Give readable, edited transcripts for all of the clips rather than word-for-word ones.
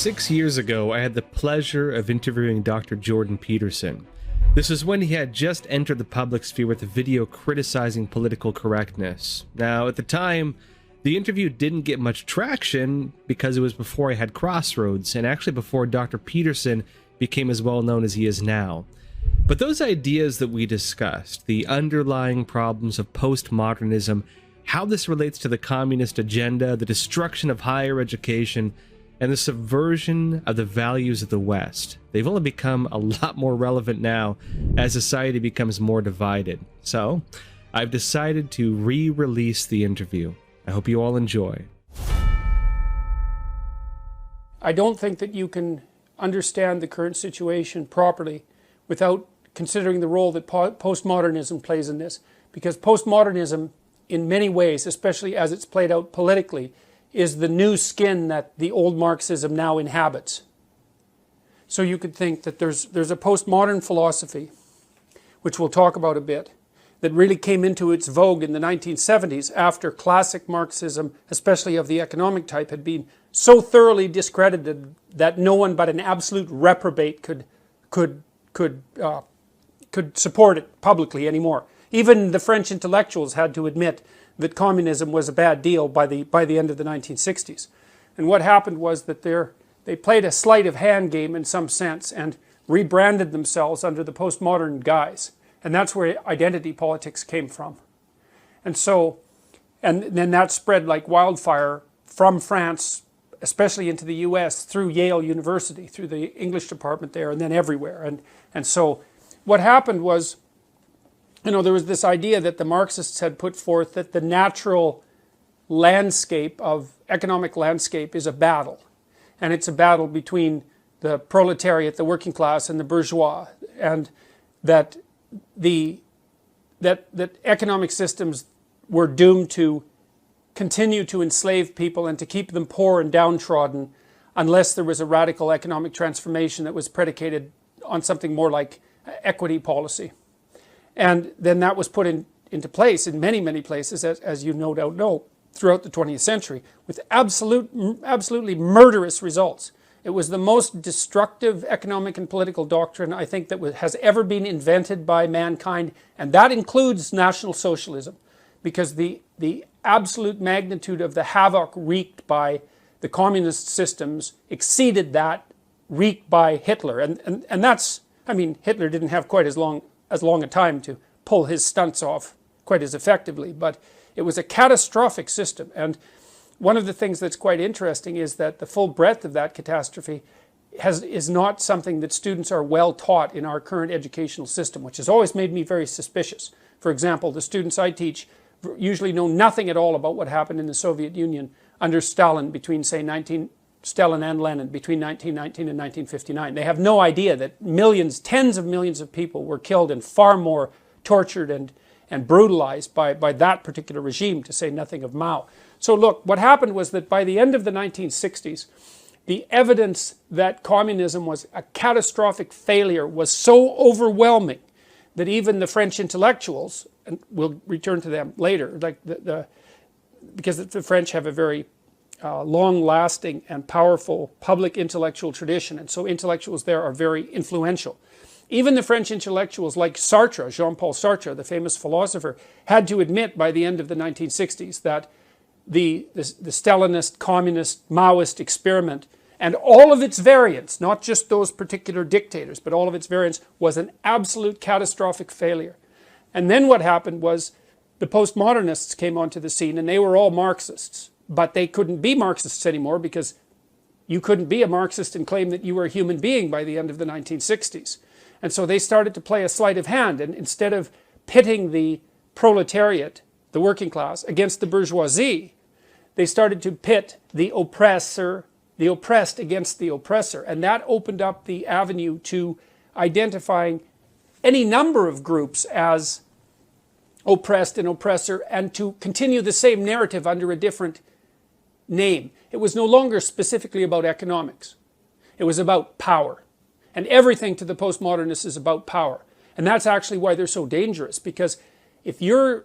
6 years ago, I had the pleasure of interviewing Dr. Jordan Peterson. This was when he had just entered the public sphere with a video criticizing political correctness. Now, at the time, the interview didn't get much traction because it was before I had Crossroads, and actually before Dr. Peterson became as well known as he is now. But those ideas that we discussed, the underlying problems of postmodernism, how this relates to the communist agenda, the destruction of higher education, and the subversion of the values of the West, they've only become a lot more relevant now as society becomes more divided. So, I've decided to re-release the interview. I hope you all enjoy. I don't think that you can understand the current situation properly without considering the role that postmodernism plays in this. Because postmodernism, in many ways, especially as it's played out politically, is the new skin that the old Marxism now inhabits. So you could think that there's a postmodern philosophy, which we'll talk about a bit, that really came into its vogue in the 1970s after classic Marxism, especially of the economic type, had been so thoroughly discredited that no one but an absolute reprobate could support it publicly anymore. Even the French intellectuals had to admit that communism was a bad deal by the end of the 1960s. And what happened was that they played a sleight of hand game in some sense and rebranded themselves under the postmodern guise. And that's where identity politics came from. And so, and then that spread like wildfire from France, especially into the US, through Yale University, through the English department there, and then everywhere. And so what happened was, there was this idea that the Marxists had put forth that the natural landscape of economic landscape is a battle. And it's a battle between the proletariat, the working class, and the bourgeois. And that economic systems were doomed to continue to enslave people and to keep them poor and downtrodden unless there was a radical economic transformation that was predicated on something more like equity policy. And then that was put into place in many, many places, as you no doubt know, throughout the 20th century, with absolutely murderous results. It was the most destructive economic and political doctrine, I think, that has ever been invented by mankind, and that includes National Socialism, because the absolute magnitude of the havoc wreaked by the communist systems exceeded that wreaked by Hitler. And that's, Hitler didn't have quite as long a time to pull his stunts off quite as effectively, but it was a catastrophic system. And one of the things that's quite interesting is that the full breadth of that catastrophe is not something that students are well taught in our current educational system, which has always made me very suspicious. For example, the students I teach usually know nothing at all about what happened in the Soviet Union under Stalin between, say, Stalin and Lenin between 1919 and 1959. They have no idea that millions, tens of millions of people were killed and far more tortured and brutalized by that particular regime, to say nothing of Mao. So look, what happened was that by the end of the 1960s, the evidence that communism was a catastrophic failure was so overwhelming that even the French intellectuals, and we'll return to them later, because the French have a very long-lasting and powerful public intellectual tradition, and so intellectuals there are very influential. Even the French intellectuals like Sartre, Jean-Paul Sartre, the famous philosopher, had to admit by the end of the 1960s that the Stalinist, communist, Maoist experiment and all of its variants, not just those particular dictators, but all of its variants, was an absolute catastrophic failure. And then what happened was the postmodernists came onto the scene, and they were all Marxists. But they couldn't be Marxists anymore, because you couldn't be a Marxist and claim that you were a human being by the end of the 1960s. And so they started to play a sleight of hand, and instead of pitting the proletariat, the working class, against the bourgeoisie, they started to pit the oppressed against the oppressor. And that opened up the avenue to identifying any number of groups as oppressed and oppressor, and to continue the same narrative under a different name. It was no longer specifically about economics. It was about power. And everything to the postmodernists is about power. And that's actually why they're so dangerous, because if you're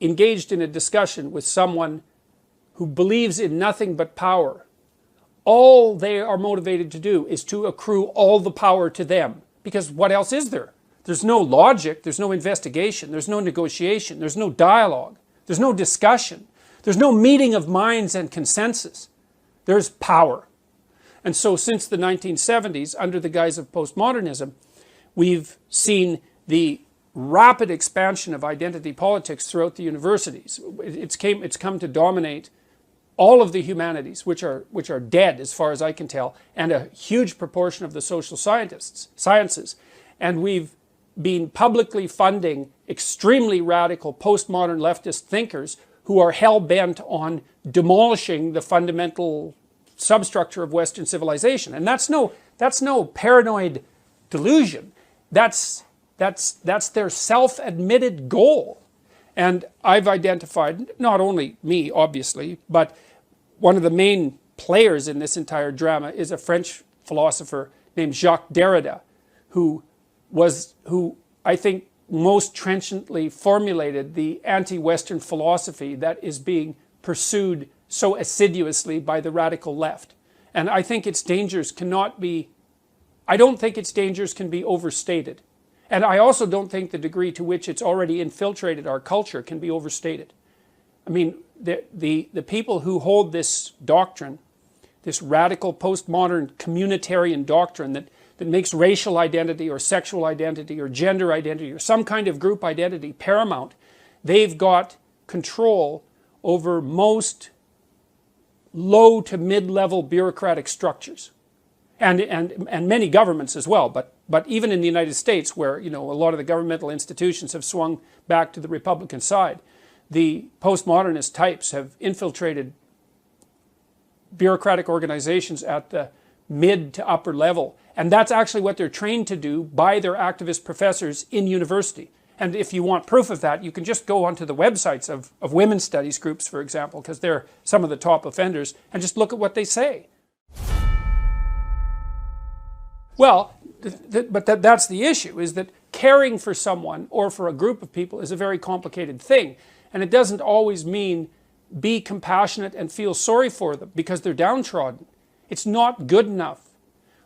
engaged in a discussion with someone who believes in nothing but power, all they are motivated to do is to accrue all the power to them. Because what else is there? There's no logic, there's no investigation, there's no negotiation, there's no dialogue, there's no discussion, there's no meeting of minds and consensus. There's power. And so since the 1970s, under the guise of postmodernism, we've seen the rapid expansion of identity politics throughout the universities. It's come to dominate all of the humanities, which are dead as far as I can tell, and a huge proportion of the social sciences. And we've been publicly funding extremely radical postmodern leftist thinkers who are hell-bent on demolishing the fundamental substructure of Western civilization. And that's no paranoid delusion. That's their self-admitted goal. And I've identified, not only me, obviously, but one of the main players in this entire drama is a French philosopher named Jacques Derrida, who I think most trenchantly formulated the anti-Western philosophy that is being pursued so assiduously by the radical left. And I think its dangers I don't think its dangers can be overstated. And I also don't think the degree to which it's already infiltrated our culture can be overstated. I mean, the people who hold this doctrine, this radical postmodern communitarian doctrine that makes racial identity or sexual identity or gender identity or some kind of group identity paramount, they've got control over most low to mid-level bureaucratic structures. And many governments as well, but even in the United States, where a lot of the governmental institutions have swung back to the Republican side, the postmodernist types have infiltrated bureaucratic organizations at the mid to upper level. And that's actually what they're trained to do by their activist professors in university. And if you want proof of that, you can just go onto the websites of women's studies groups, for example, because they're some of the top offenders, and just look at what they say. Well, that's the issue, is that caring for someone or for a group of people is a very complicated thing. And it doesn't always mean be compassionate and feel sorry for them because they're downtrodden. It's not good enough.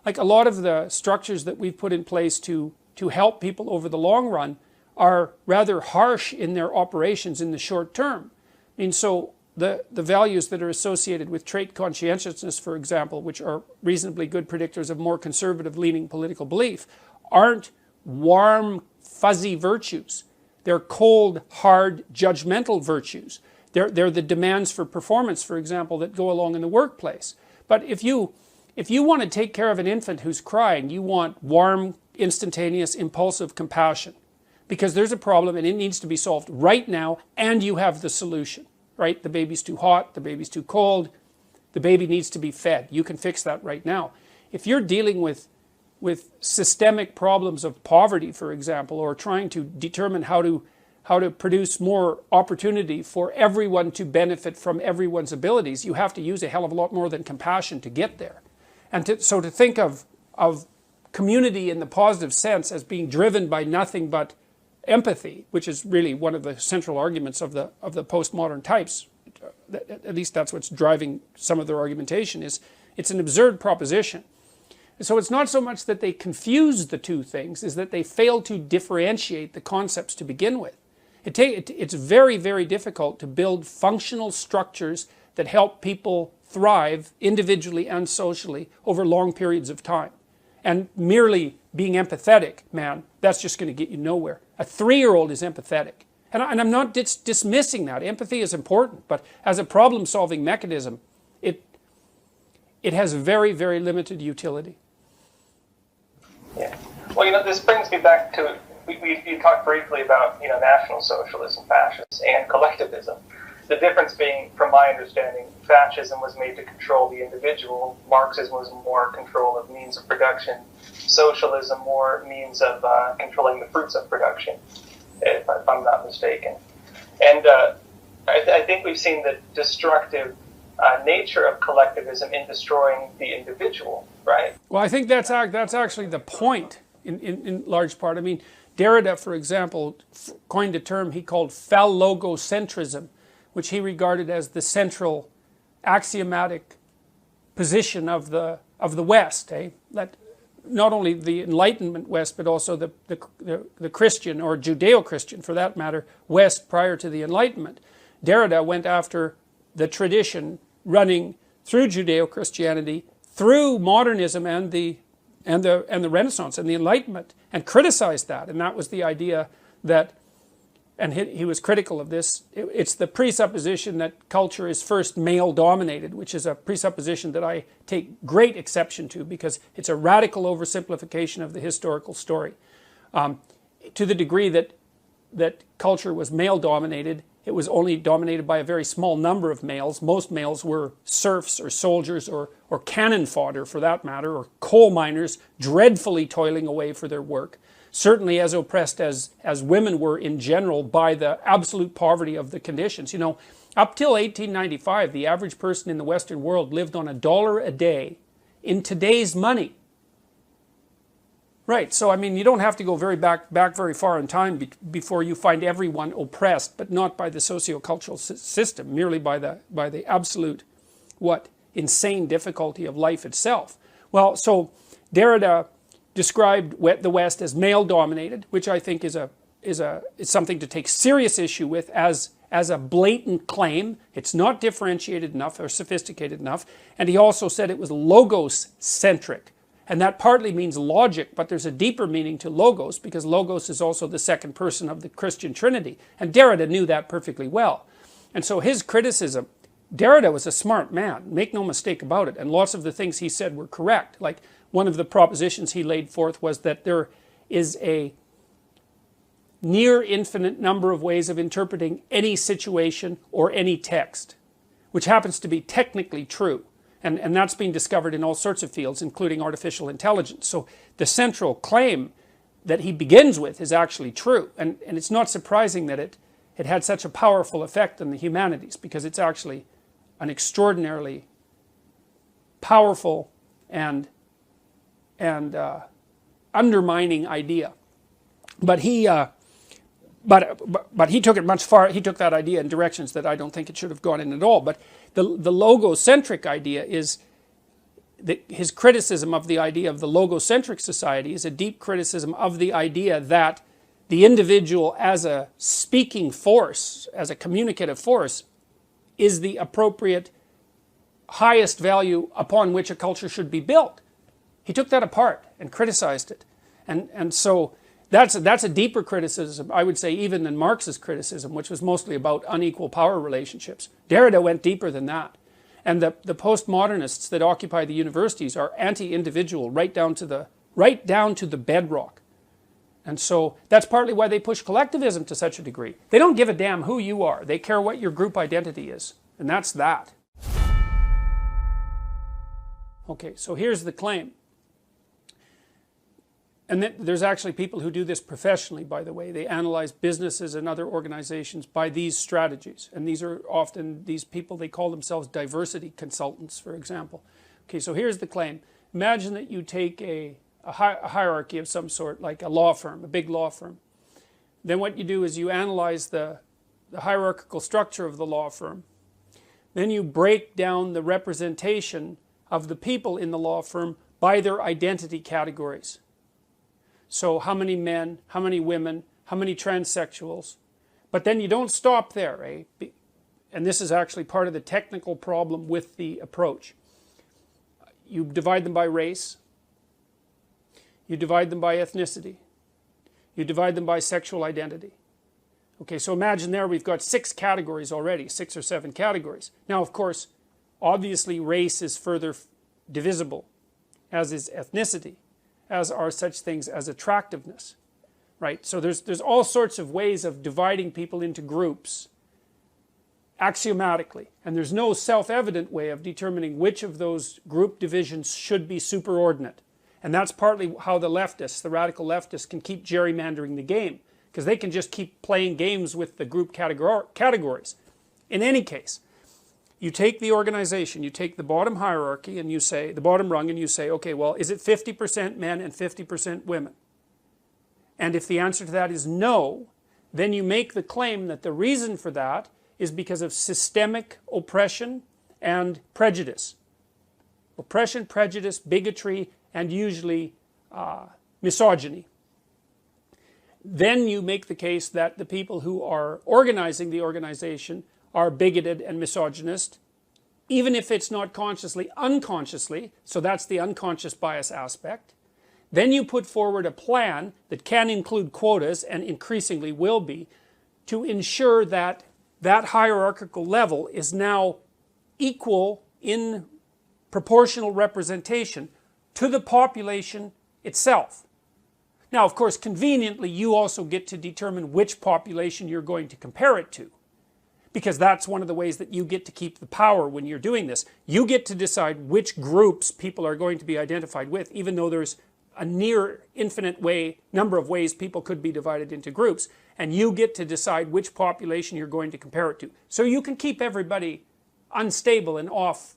Like a lot of the structures that we've put in place to help people over the long run are rather harsh in their operations in the short term. I mean, so the values that are associated with trait conscientiousness, for example, which are reasonably good predictors of more conservative-leaning political belief, aren't warm, fuzzy virtues. They're cold, hard, judgmental virtues. They're the demands for performance, for example, that go along in the workplace. But if you want to take care of an infant who's crying, you want warm, instantaneous, impulsive compassion. Because there's a problem and it needs to be solved right now, and you have the solution. Right? The baby's too hot, the baby's too cold, the baby needs to be fed. You can fix that right now. If you're dealing with systemic problems of poverty, for example, or trying to determine how to produce more opportunity for everyone to benefit from everyone's abilities, you have to use a hell of a lot more than compassion to get there. And so to think of community in the positive sense as being driven by nothing but empathy, which is really one of the central arguments of the postmodern types, at least that's what's driving some of their argumentation, is it's an absurd proposition. So it's not so much that they confuse the two things, is that they fail to differentiate the concepts to begin with. It's very, very difficult to build functional structures that help people thrive individually and socially over long periods of time. And merely being empathetic, man, that's just going to get you nowhere. A 3-year-old is empathetic. And I'm not dismissing that. Empathy is important, but as a problem-solving mechanism, it has very, very limited utility. Yeah. Well, this brings me back to, you talked briefly about, National Socialism, fascism, and collectivism. The difference being, from my understanding, fascism was made to control the individual. Marxism was more control of means of production. Socialism more means of controlling the fruits of production, if I'm not mistaken. And I think we've seen the destructive nature of collectivism in destroying the individual, right? Well, I think that's actually the point in large part. I mean, Derrida, for example, coined a term he called phallogocentrism, which he regarded as the central axiomatic position of the West, that not only the Enlightenment West, but also the Christian, or Judeo-Christian for that matter, West prior to the Enlightenment. Derrida went after the tradition running through Judeo-Christianity, through modernism and the Renaissance and the Enlightenment, and criticized that. And that was the idea that, and he was critical of this, it's the presupposition that culture is first male-dominated, which is a presupposition that I take great exception to, because it's a radical oversimplification of the historical story. To the degree that culture was male-dominated, it was only dominated by a very small number of males. Most males were serfs or soldiers or cannon fodder, for that matter, or coal miners dreadfully toiling away for their work. Certainly as oppressed as women were in general by the absolute poverty of the conditions. You know, up till 1895, the average person in the Western world lived on $1 a day in today's money. Right, so I mean, you don't have to go back very far in time before you find everyone oppressed, but not by the socio-cultural system, merely by the absolute, insane difficulty of life itself. Well, so Derrida described the West as male-dominated, which I think is something to take serious issue with as a blatant claim. It's not differentiated enough or sophisticated enough. And he also said it was logos-centric. And that partly means logic, but there's a deeper meaning to logos, because logos is also the second person of the Christian Trinity. And Derrida knew that perfectly well. And so his criticism, Derrida was a smart man, make no mistake about it, and lots of the things he said were correct. Like, one of the propositions he laid forth was that there is a near infinite number of ways of interpreting any situation or any text, which happens to be technically true. And that's been discovered in all sorts of fields, including artificial intelligence. So the central claim that he begins with is actually true. And it's not surprising that it had such a powerful effect on the humanities, because it's actually an extraordinarily powerful and undermining idea. But he took it much far. He took that idea in directions that I don't think it should have gone in at all. But the logocentric idea is his criticism of the idea of the logocentric society is a deep criticism of the idea that the individual as a speaking force, as a communicative force, is the appropriate highest value upon which a culture should be built. He took that apart and criticized it. And so that's a deeper criticism, I would say, even than Marx's criticism, which was mostly about unequal power relationships. Derrida went deeper than that. And the postmodernists that occupy the universities are anti-individual right down to the bedrock. And so that's partly why they push collectivism to such a degree. They don't give a damn who you are. They care what your group identity is. And that's that. Okay, so here's the claim. And there's actually people who do this professionally, by the way. They analyze businesses and other organizations by these strategies. And these are often these people, they call themselves diversity consultants, for example. Okay, so here's the claim. Imagine that you take a hierarchy of some sort, like a law firm, a big law firm. Then what you do is you analyze the hierarchical structure of the law firm. Then you break down the representation of the people in the law firm by their identity categories. So how many men, how many women, how many transsexuals. But then you don't stop there, and this is actually part of the technical problem with the approach. You divide them by race. You divide them by ethnicity. You divide them by sexual identity. Okay, so imagine there we've got 6 categories already, 6 or 7 categories. Now, of course, obviously race is further divisible, as is ethnicity, as are such things as attractiveness, right? So there's all sorts of ways of dividing people into groups axiomatically, and there's no self-evident way of determining which of those group divisions should be superordinate. And that's partly how the leftists, the radical leftists, can keep gerrymandering the game, because they can just keep playing games with the group categories. In any case, you take the organization, you take the bottom hierarchy and you say, the bottom rung, and you say, okay, well, is it 50% men and 50% women? And if the answer to that is no, then you make the claim that the reason for that is because of systemic oppression and prejudice. oppression, prejudice, bigotry, and usually misogyny. Then you make the case that the people who are organizing the organization are bigoted and misogynist, even if it's not consciously, unconsciously, so that's the unconscious bias aspect. Then you put forward a plan that can include quotas, and increasingly will be, to ensure that that hierarchical level is now equal in proportional representation to the population itself. Now, of course, conveniently, you also get to determine which population you're going to compare it to, because that's one of the ways that you get to keep the power when you're doing this. You get to decide which groups people are going to be identified with, even though there's a near infinite number of ways people could be divided into groups, and you get to decide which population you're going to compare it to. So you can keep everybody unstable and off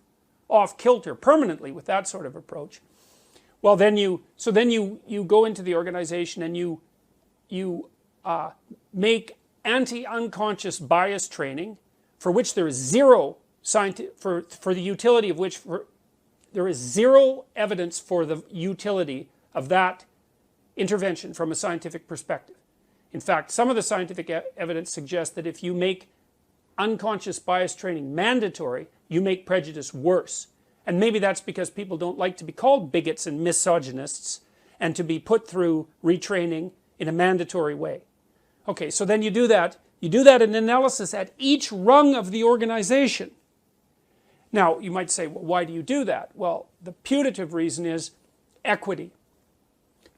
kilter permanently with that sort of approach. Well, then you go into the organization and you make anti-unconscious bias training, for which there is zero for the utility of which there is zero evidence for the utility of that intervention from a scientific perspective. In fact, some of the scientific evidence suggests that if you make unconscious bias training mandatory, you make prejudice worse. And maybe that's because people don't like to be called bigots and misogynists and to be put through retraining in a mandatory way. Okay, so then you do that in analysis at each rung of the organization. Now, you might say, well, why do you do that? Well, the putative reason is equity.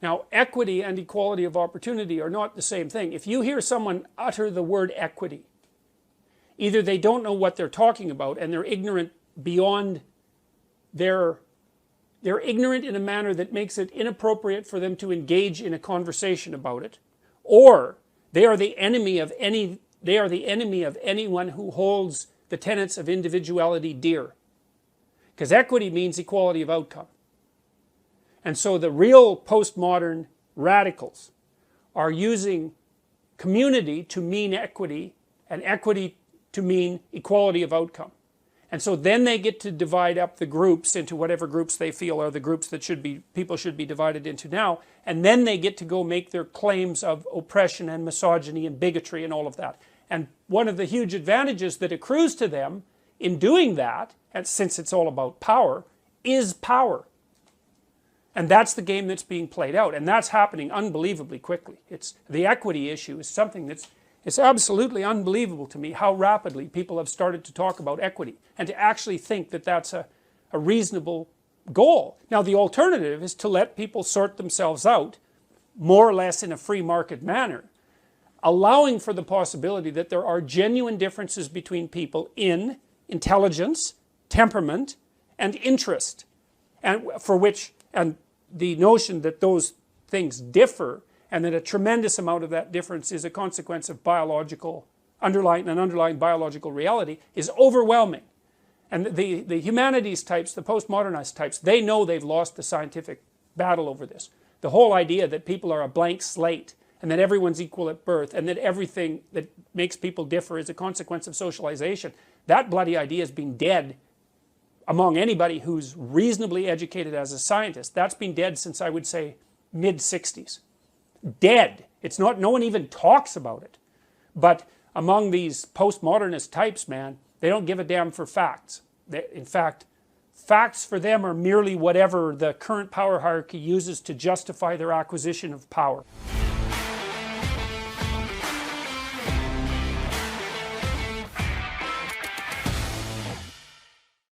Now, equity and equality of opportunity are not the same thing. If you hear someone utter the word equity, either they don't know what they're talking about and they're ignorant beyond they're ignorant in a manner that makes it inappropriate for them to engage in a conversation about it, or they are the enemy of anyone who holds the tenets of individuality dear. Because equity means equality of outcome. And so the real postmodern radicals are using community to mean equity, and equity to mean equality of outcome. And so then they get to divide up the groups into whatever groups they feel are the groups that people should be divided into now. And then they get to go make their claims of oppression and misogyny and bigotry and all of that. And one of the huge advantages that accrues to them in doing that, and since it's all about power, is power. And that's the game that's being played out. And that's happening unbelievably quickly. The equity issue is something it's absolutely unbelievable to me how rapidly people have started to talk about equity and to actually think that that's a reasonable goal. Now, the alternative is to let people sort themselves out more or less in a free market manner, allowing for the possibility that there are genuine differences between people in intelligence, temperament, and interest, and the notion that those things differ and that a tremendous amount of that difference is a consequence of underlying biological reality is overwhelming. And the humanities types, the postmodernist types, they know they've lost the scientific battle over this. The whole idea that people are a blank slate and that everyone's equal at birth and that everything that makes people differ is a consequence of socialization, that bloody idea has been dead among anybody who's reasonably educated as a scientist. That's been dead since, I would say, mid-60s. Dead. It's not, no one even talks about it. But among these postmodernist types, man, they don't give a damn for facts. In fact, facts for them are merely whatever the current power hierarchy uses to justify their acquisition of power.